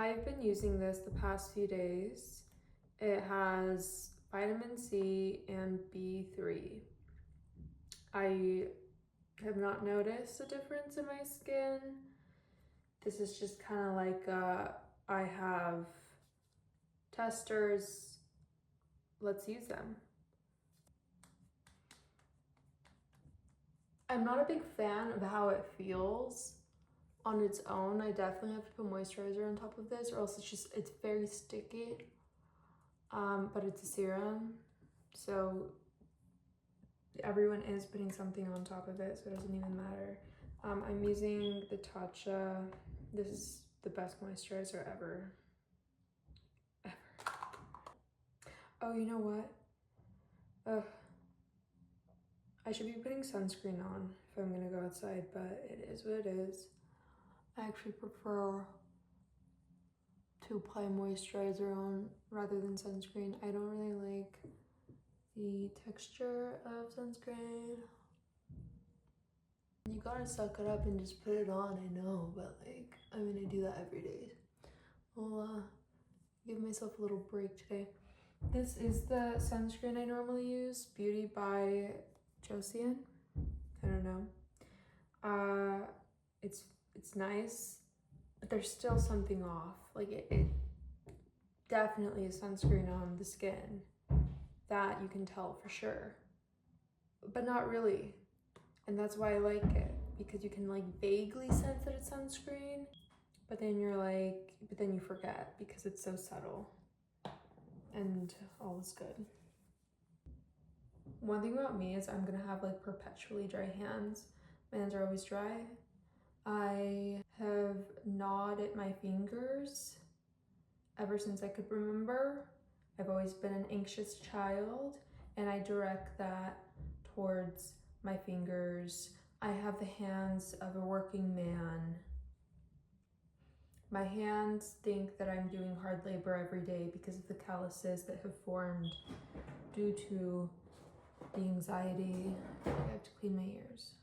I've been using this the past few days. It has vitamin C and B3. I have not noticed a difference in my skin. This is just kind of like I have testers. Let's use them. I'm not a big fan of how it feels on its own. I definitely have to put moisturizer on top of this, or else it's very sticky. But it's a serum, so everyone is putting something on top of it, so it doesn't even matter. I'm using the Tatcha. This is the best moisturizer ever. Oh, you know what? I should be putting sunscreen on if I'm gonna go outside, but it is what it is. I actually prefer to apply moisturizer on rather than sunscreen. I don't really like the texture of sunscreen. You gotta suck it up and just put it on, I know, but like, I mean, I do that every day. I'll give myself a little break today. This is the sunscreen I normally use, Beauty by Joseon. I don't know. It's nice, but there's still something off. Like it definitely is sunscreen on the skin. That you can tell for sure, but not really. And that's why I like it, because you can like vaguely sense that it's sunscreen, but then you forget because it's so subtle and all is good. One thing about me is I'm gonna have like perpetually dry hands. My hands are always dry. I have gnawed at my fingers ever since I could remember. I've always been an anxious child, and I direct that towards my fingers. I have the hands of a working man. My hands think that I'm doing hard labor every day because of the calluses that have formed due to the anxiety. I have to clean my ears.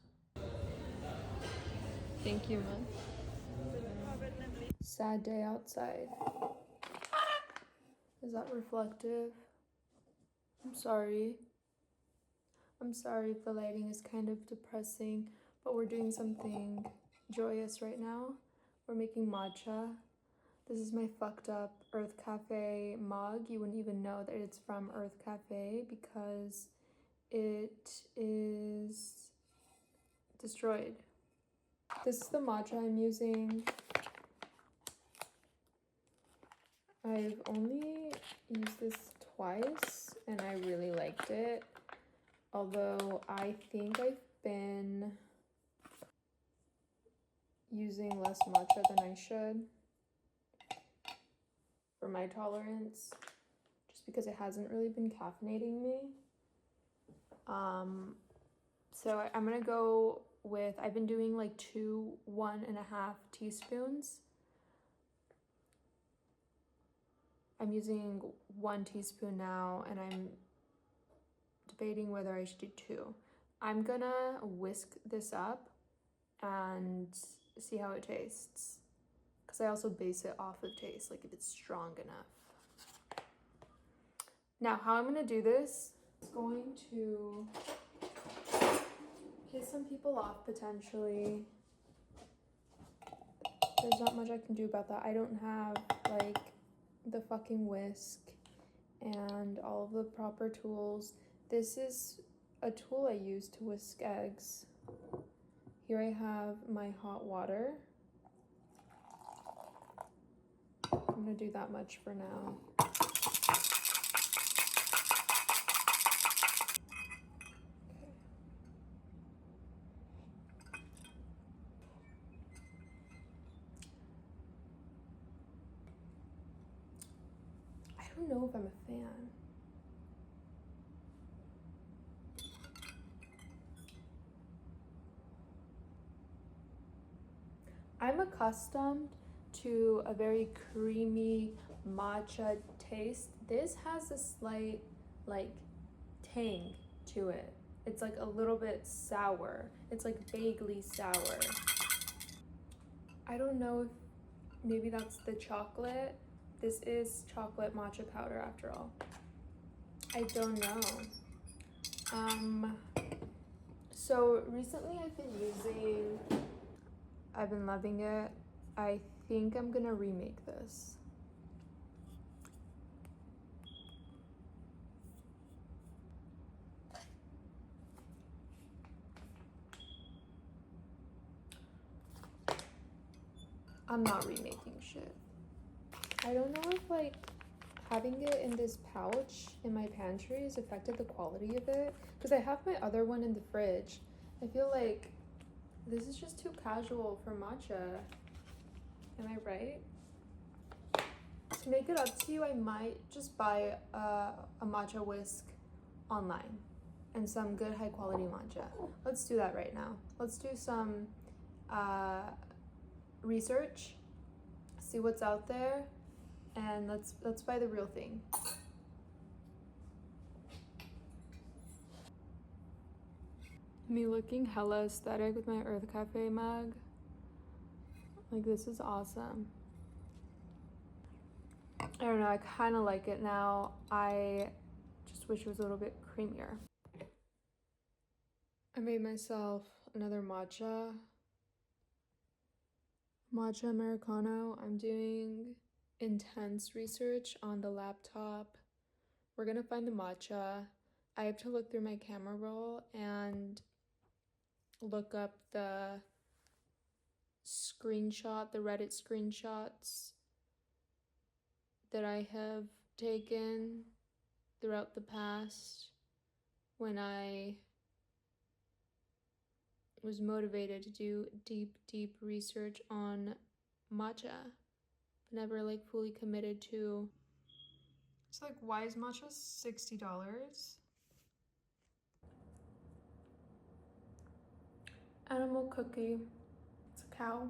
Thank you, man. Sad day outside. Is that reflective? I'm sorry. I'm sorry if the lighting is kind of depressing, but we're doing something joyous right now. We're making matcha. This is my fucked up Earth Cafe mug. You wouldn't even know that it's from Earth Cafe because it is destroyed. This is the matcha I'm using. I've only used this twice and I really liked it. Although I think I've been using less matcha than I should for my tolerance, just because it hasn't really been caffeinating me. So I'm gonna go with, I've been doing like 1.5 teaspoons. I'm using 1 teaspoon now, and I'm debating whether I should do 2. I'm gonna whisk this up and see how it tastes, because I also base it off of taste, like if it's strong enough. Now, how I'm gonna do this is going to piss some people off potentially. There's not much I can do about that. I don't have like the fucking whisk and all of the proper tools. This is a tool I use to whisk eggs. Here I have my hot water. I'm gonna do that much for now. I don't know if I'm a fan. I'm accustomed to a very creamy matcha taste. This has a slight like tang to it. It's like a little bit sour. It's like vaguely sour. I don't know if maybe that's the chocolate. This is chocolate matcha powder after all. I don't know. So recently I've been loving it. I think I'm gonna remake this. I'm not remaking shit. I don't know if like having it in this pouch in my pantry has affected the quality of it, because I have my other one in the fridge. I feel like this is just too casual for matcha. Am I right? To make it up to you, I might just buy a matcha whisk online and some good high quality matcha. Let's do that right now. Let's do some research, see what's out there, and let's buy the real thing. Me looking hella aesthetic with my Earth Cafe mug. Like, this is awesome. I don't know, I kind of like it now. I just wish it was a little bit creamier. I made myself another matcha Americano. I'm doing intense research on the laptop. We're gonna find the matcha. I have to look through my camera roll and look up the Reddit screenshots that I have taken throughout the past when I was motivated to do deep research on matcha, but never like fully committed to. It's like, why is matcha $60? Animal cookie. It's a cow.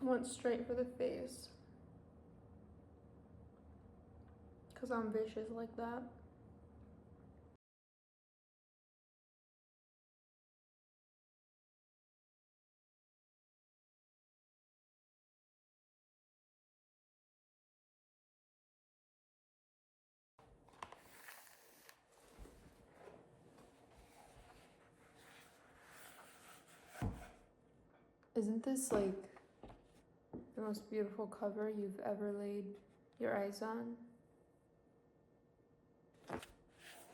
Went straight for the face. Because I'm vicious like that. Isn't this like the most beautiful cover you've ever laid your eyes on?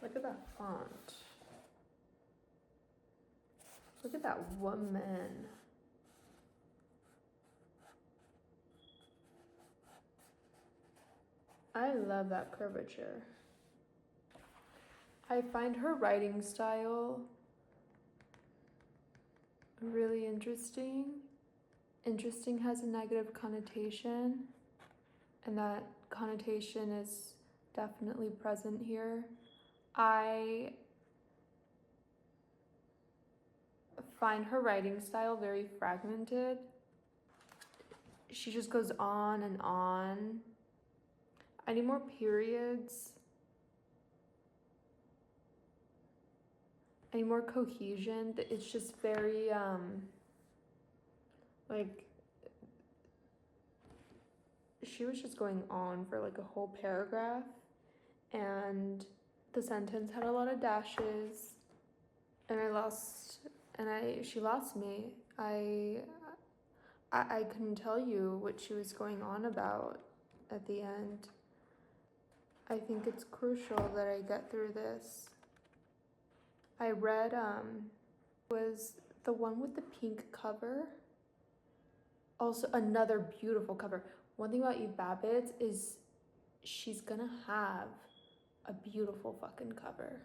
Look at that font. Look at that woman. I love that curvature. I find her writing style really interesting. Interesting has a negative connotation, and that connotation is definitely present here. I find her writing style very fragmented. She just goes on and on. I need more periods. I need more cohesion. It's just very, like, she was just going on for like a whole paragraph, and the sentence had a lot of dashes, and she lost me. I couldn't tell you what she was going on about at the end. I think it's crucial that I get through this. I read, was the one with the pink cover. Also, another beautiful cover. One thing about Eve Babbitt is she's gonna have a beautiful fucking cover.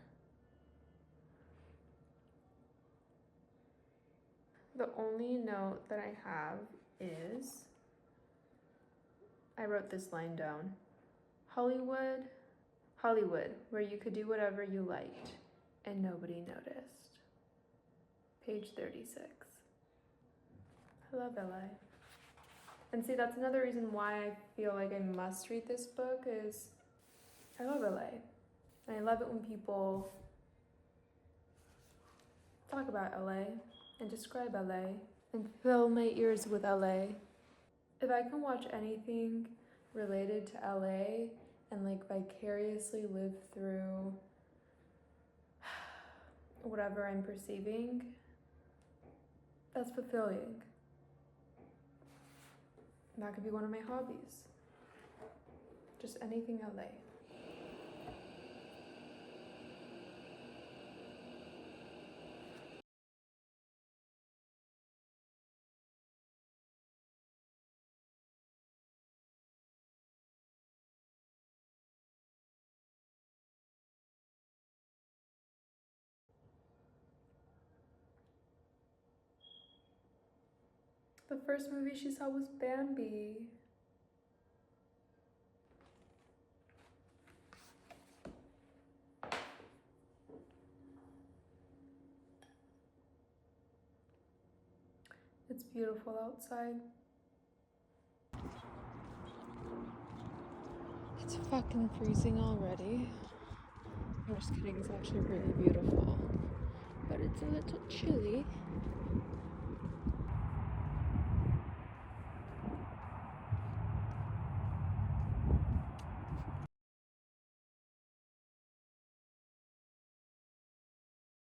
The only note that I have is, I wrote this line down. Hollywood, where you could do whatever you liked and nobody noticed. Page 36. I love LA. And see, that's another reason why I feel like I must read this book is I love LA. And I love it when people talk about LA and describe LA and fill my ears with LA. If I can watch anything related to LA and like vicariously live through whatever I'm perceiving, that's fulfilling. That could be one of my hobbies. Just anything LA. The first movie she saw was Bambi. It's beautiful outside. It's fucking freezing already. I'm just kidding, it's actually really beautiful. But it's a little chilly.